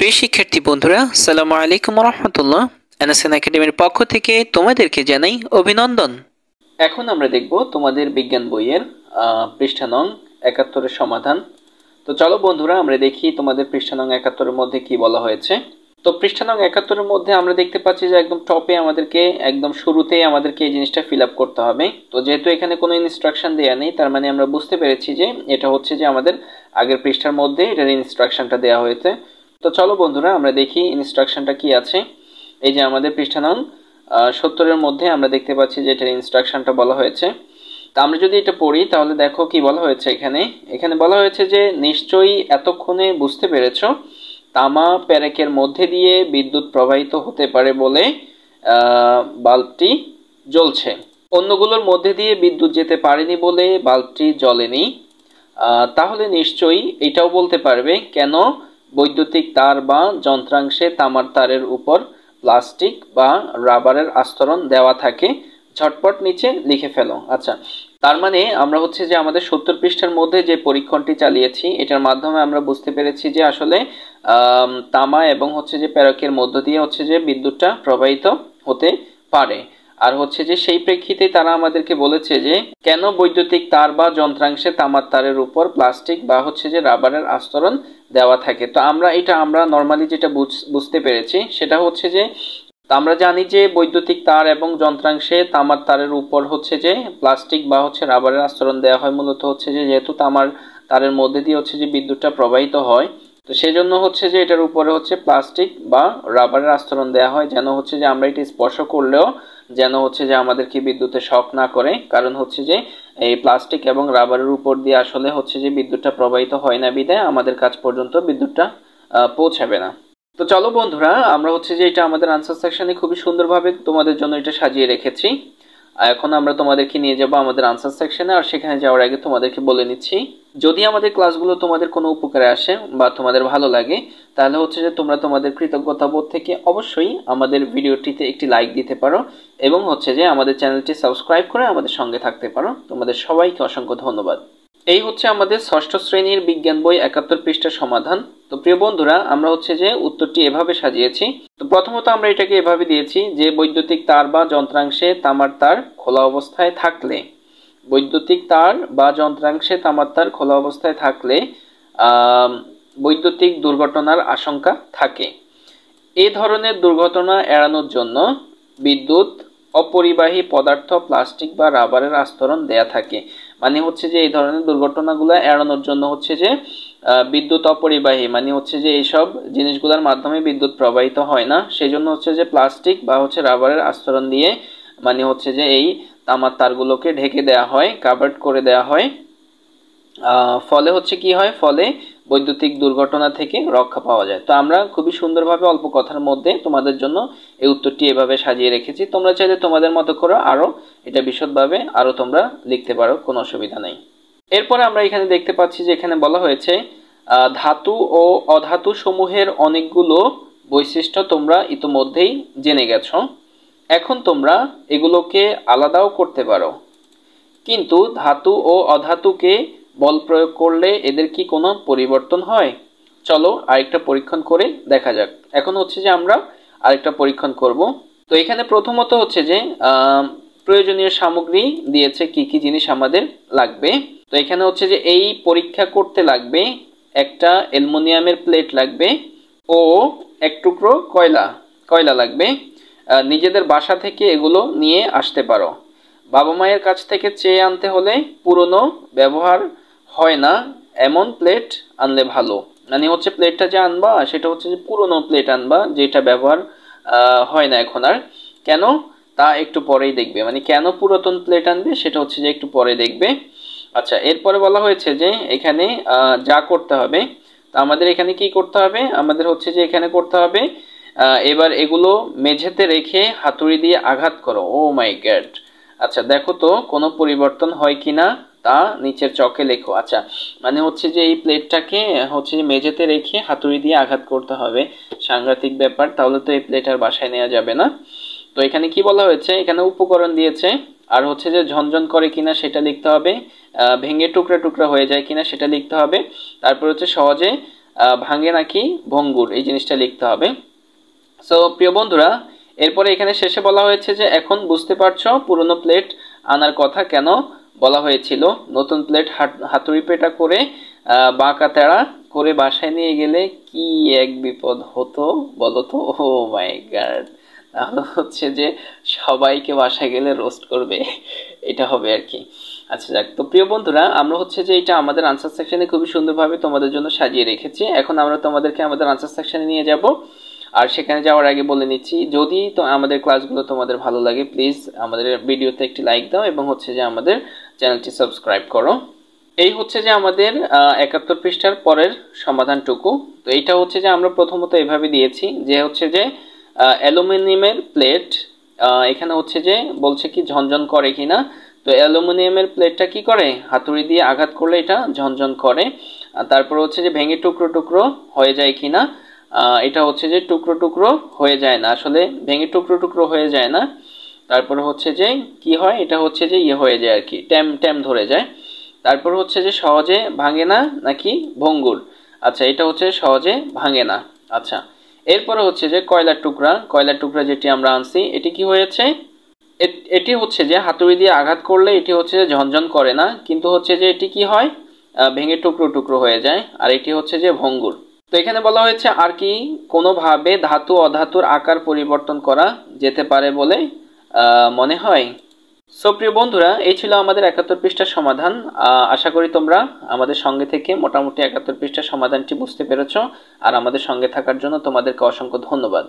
প্রিয় শিক্ষার্থী বন্ধুরা, আসসালামু আলাইকুম ওয়া রাহমাতুল্লাহ। এনএসএন একাডেমির পক্ষ থেকে তোমাদেরকে জানাই অভিনন্দন। এখন আমরা দেখব তোমাদের বিজ্ঞান বইয়ের পৃষ্ঠা নং ৭১ এর সমাধান। তো চলো বন্ধুরা, আমরা দেখি তোমাদের পৃষ্ঠা নং ৭১ এর মধ্যে কি বলা হয়েছে। তো পৃষ্ঠা নং ৭১ এর মধ্যে আমরা দেখতে পাচ্ছি যে একদম টপে আমাদেরকে একদম শুরুতেই আমাদেরকে এই জিনিসটা ফিল আপ করতে হবে। তো যেহেতু এখানে কোনো ইনস্ট্রাকশন দেয়া নেই, তার মানে আমরা বুঝতে পেরেছি যে এটা হচ্ছে যে আমাদের আগের পৃষ্ঠার মধ্যে এটার ইনস্ট্রাকশনটা দেওয়া হয়েছে। তো চলো বন্ধুরা, আমরা দেখি ইনস্ট্রাকশনটা কি আছে। এই যে আমাদের পৃষ্ঠা নং ৭০ এর মধ্যে আমরা দেখতে পাচ্ছি যে এটার ইনস্ট্রাকশনটা বলা হয়েছে। তা আমরা যদি এটা পড়ি তাহলে দেখো কি বলা হয়েছে। এখানে বলা হয়েছে যে নিশ্চয়ই এতক্ষণে বুঝতে পেরেছ তামা প্যারেকের মধ্যে দিয়ে বিদ্যুৎ প্রবাহিত হতে পারে বলে বাল্বটি জ্বলছে। অন্যগুলোর মধ্যে দিয়ে বিদ্যুৎ যেতে পারেনি বলে বাল্বটি জ্বলেনি। তাহলে নিশ্চয়ই এটাও বলতে পারবে কেন বৈদ্যুতিক তার বা যন্ত্রাংশে তামার তারের উপর প্লাস্টিক বা রাবারের আস্তরণ দেওয়া থাকে। ঝটপট নিচে লিখে ফেলো। আচ্ছা, তার মানে আমরা হচ্ছে যে আমাদের ৭০ পৃষ্ঠার মধ্যে যে পরীক্ষণটি চালিয়েছি এটার মাধ্যমে আমরা বুঝতে পেরেছি যে আসলে তামা এবং হচ্ছে যে প্যারকের মধ্য দিয়ে হচ্ছে যে বিদ্যুৎটা প্রবাহিত হতে পারে। আর হচ্ছে যে সেই প্রেক্ষিতে তারা আমাদেরকে বলেছে যে কেন বৈদ্যুতিক তার বা যন্ত্রাংশে তামার তারের উপর প্লাস্টিক বা হচ্ছে যে রাবারের আস্তরণ দেওয়া থাকে। তো আমরা নর্মালি যেটা বুঝতে পেরেছি সেটা হচ্ছে যে আমরা জানি যে বৈদ্যুতিক তার এবং যন্ত্রাংশে তামার তারের উপর হচ্ছে যে প্লাস্টিক বা হচ্ছে রাবারের আস্তরণ দেওয়া হয়। মূলত হচ্ছে যে যেহেতু তামার তারের মধ্যে দিয়ে হচ্ছে যে বিদ্যুৎটা প্রবাহিত হয়, তো সেই জন্য হচ্ছে যে এটার উপরে হচ্ছে প্লাস্টিক বা রাবারের আস্তরণ দেওয়া হয়, যেন হচ্ছে যে আমরা এটা স্পর্শ করলেও যেন হচ্ছে যে আমাদেরকে বিদ্যুতে শক না করে। কারণ হচ্ছে যে এই প্লাস্টিক এবং রাবারের উপর দিয়ে আসলে হচ্ছে যে বিদ্যুৎটা প্রবাহিত হয় না, বিধায় আমাদের কাছ পর্যন্ত বিদ্যুৎটা পৌঁছাবে না। তো চলো বন্ধুরা, আমরা হচ্ছে যে এটা আমাদের আনসার সেকশনে খুবই সুন্দরভাবে তোমাদের জন্য এটা সাজিয়ে রেখেছি। এখন আমরা তোমাদেরকে নিয়ে যাব আমাদের আনসার সেকশনে। আর সেখানে যাওয়ার আগে তোমাদেরকে বলে নিচ্ছি, যদি আমাদের ক্লাসগুলো তোমাদের কোনো উপকারে আসে বা তোমাদের ভালো লাগে, তাহলে হচ্ছে যে তোমরা তোমাদের কৃতজ্ঞতা বোধ থেকে অবশ্যই আমাদের ভিডিওটিতে একটি লাইক দিতে পারো এবং হচ্ছে যে আমাদের চ্যানেলটি সাবস্ক্রাইব করে আমাদের সঙ্গে থাকতে পারো। তোমাদের সবাইকে অসংখ্য ধন্যবাদ। এই হচ্ছে আমাদের ষষ্ঠ শ্রেণীর বিজ্ঞান বই ৭১ পৃষ্ঠার সমাধান। তো প্রিয় বন্ধুরা, আমরা হচ্ছে যে উত্তরটি এভাবে সাজিয়েছি। তো প্রথমত আমরা এটাকে এভাবে দিয়েছি যে বৈদ্যুতিক তার বা যন্ত্রাংশে তামার তার খোলা অবস্থায় থাকলে, বৈদ্যুতিক তার বা যন্ত্রাংশে তামার তার খোলা অবস্থায় থাকলে বৈদ্যুতিক দুর্ঘটনার আশঙ্কা থাকে। এ ধরনের দুর্ঘটনা এড়ানোর জন্য বিদ্যুৎ অপরিবাহী পদার্থ প্লাস্টিক বা রাবারের আস্তরণ দেয়া থাকে। মানে হচ্ছে যে এই ধরনের দুর্ঘটনাগুলো এড়ানোর জন্য হচ্ছে যে বিদ্যুৎ অপরিবাহী মানে হচ্ছে যে এইসব জিনিসগুলোর মাধ্যমে বিদ্যুৎ প্রবাহিত হয় না, সেই জন্য হচ্ছে যে প্লাস্টিক বা হচ্ছে রাবারের আস্তরণ দিয়ে মানে হচ্ছে যে এই তামার তারগুলোকে ঢেকে দেওয়া হয়, কাভার্ড করে দেওয়া হয়। ফলে হচ্ছে কি হয়, ফলে বৈদ্যুতিক দুর্ঘটনা থেকে রক্ষা পাওয়া যায়। তো আমরা খুবই সুন্দরভাবে অল্প কথার মধ্যে তোমাদের জন্য এই উত্তরটি এভাবে সাজিয়ে রেখেছি। তোমরা চাইলে তোমাদের মতো করে আরো এটা বিশদভাবে আরো তোমরা লিখতে পারো, কোনো অসুবিধা নেই। এরপরে আমরা এখানে দেখতে পাচ্ছি যে এখানে বলা হয়েছে ধাতু ও অধাতু সমূহের অনেকগুলো বৈশিষ্ট্য তোমরা ইতোমধ্যেই জেনে গেছো। এখন তোমরা এগুলোকে আলাদাও করতে পারো, কিন্তু ধাতু ও অধাতুকে বল প্রয়োগ করলে এদের কি কোনো পরিবর্তন হয়? চলো আরেকটা পরীক্ষণ করে দেখা যাক। এখন হচ্ছে যে আমরা আরেকটা পরীক্ষণ করব। তো এখানে প্রথমত হচ্ছে যে প্রয়োজনীয় সামগ্রী দিয়েছে, কি কি জিনিস আমাদের লাগবে। তো এখানে হচ্ছে যে এই পরীক্ষা করতে লাগবে একটা অ্যালুমিনিয়ামের প্লেট লাগবে ও এক টুকরো কয়লা লাগবে। নিজেদের বাসা থেকে এগুলো নিয়ে আসতে পারো। বাবা মায়ের কাছ থেকে চেয়ে আনতে হলে পুরনো ব্যবহার হয় না এমন প্লেট আনলে ভালো। মানে হচ্ছে প্লেটটা যে আনবা সেটা হচ্ছে যে পুরনো প্লেট আনবা, যেটা ব্যবহার হয় না এখন আর। কেন তা একটু পরেই দেখবে, মানে কেন পুরাতন প্লেট আনবে সেটা হচ্ছে যে একটু পরে দেখবে। আচ্ছা, এরপরে বলা হয়েছে যে এখানে যা করতে হবে, তা আমাদের এখানে কি করতে হবে, আমাদের হচ্ছে যে এখানে করতে হবে এবার এগুলো মেঝেতে রেখে হাতুড়ি দিয়ে আঘাত করো। ও মাই গড। আচ্ছা, দেখো তো কোনো পরিবর্তন হয় কিনা তা নিচের চকে লেখো। আচ্ছা, মানে হচ্ছে যে এই প্লেটটাকে হচ্ছে যে মেঝেতে রেখে হাতুড়ি দিয়ে আঘাত করতে হবে। সাংঘাতিক ব্যাপার, তাহলে তো এই প্লেট আর বাসায় নেওয়া যাবে না। তো এখানে কি বলা হয়েছে, এখানে উপকরণ দিয়েছে, আর হচ্ছে যে ঝনঝন করে কিনা সেটা লিখতে হবে, ভেঙে টুকরা টুকরা হয়ে যায় কিনা সেটা লিখতে হবে। তারপর হচ্ছে সহজে ভাঙে নাকি ভঙ্গুর, এই জিনিসটা লিখতে হবে। সো প্রিয় বন্ধুরা, এরপরে এখানে শেষে বলা হয়েছে যে এখন বুঝতে পারছো পুরনো প্লেট আনার কথা কেন বলা হয়েছিল। নতুন প্লেট হাতুড়ি পেটা করে বাঁকা তেড়া করে বাসায় নিয়ে গেলে কি এক বিপদ হতো বলো তো। ও মাই গড, তাহলে হচ্ছে যে সবাইকে বাসায় গেলে রোস্ট করবে, এটা হবে আর কি। আচ্ছা যাক, তো প্রিয় বন্ধুরা, আমরা হচ্ছে যে এটা আমাদের আনসার সেকশনে খুবই সুন্দরভাবে তোমাদের জন্য সাজিয়ে রেখেছি। এখন আমরা তোমাদেরকে আমাদের আনসার সেকশনে নিয়ে যাব। আর সেখানে যাওয়ার আগে বলে নিচ্ছি, যদি তো আমাদের ক্লাসগুলো তোমাদের ভালো লাগে প্লিজ আমাদের ভিডিওতে একটি লাইক দাও এবং হচ্ছে যে আমাদের চ্যানেলটি সাবস্ক্রাইব করো। এই হচ্ছে যে আমাদের 71 পৃষ্ঠার পরের সমাধানটুকু। তো এইটা হচ্ছে যে আমরা প্রথমত এভাবে দিয়েছি যে হচ্ছে যে অ্যালুমিনিয়ামের প্লেট, এখানে হচ্ছে যে বলছে কি ঝনঝন করে কিনা। তো অ্যালুমিনিয়ামের প্লেটটা কি করে, হাতুড়ি দিয়ে আঘাত করলে এটা ঝনঝন করে। তারপর হচ্ছে যে ভেঙে টুকরো টুকরো হয়ে যায় কিনা, এটা হচ্ছে যে টুকরো টুকরো হয়ে যায় না, আসলে ভেঙে টুকরো টুকরো হয়ে যায় না। তারপর হচ্ছে যে কি হয়, এটা হচ্ছে যে ইয়ে হয়ে যায় আর কি, ট্যাম ট্যাম ধরে যায়। তারপর হচ্ছে যে সহজে ভাঙে না নাকি ভঙ্গুর। আচ্ছা, এটা হচ্ছে সহজে ভাঙে না। আচ্ছা, এরপরে হচ্ছে যে কয়লার টুকরা, কয়লার টুকরা যেটি আমরা আনছি এটি কি হয়েছে, এটি হচ্ছে যে হাতুড়ি দিয়ে আঘাত করলে এটি হচ্ছে যে ঝনঝন করে না, কিন্তু হচ্ছে যে এটি কি হয়, ভেঙে টুকরো টুকরো হয়ে যায়, আর এটি হচ্ছে যে ভঙ্গুর। তো এখানে বলা হয়েছে আর কি কোনোভাবে ধাতু অধাতুর আকার পরিবর্তন করা যেতে পারে বলে মনে হয়। সো প্রিয় বন্ধুরা, এই ছিল আমাদের 71 পৃষ্ঠার সমাধান। আশা করি তোমরা আমাদের সঙ্গে থেকে মোটামুটি 71 পৃষ্ঠার সমাধানটি বুঝতে পেরেছো। আর আমাদের সঙ্গে থাকার জন্য তোমাদেরকে অসংখ্য ধন্যবাদ।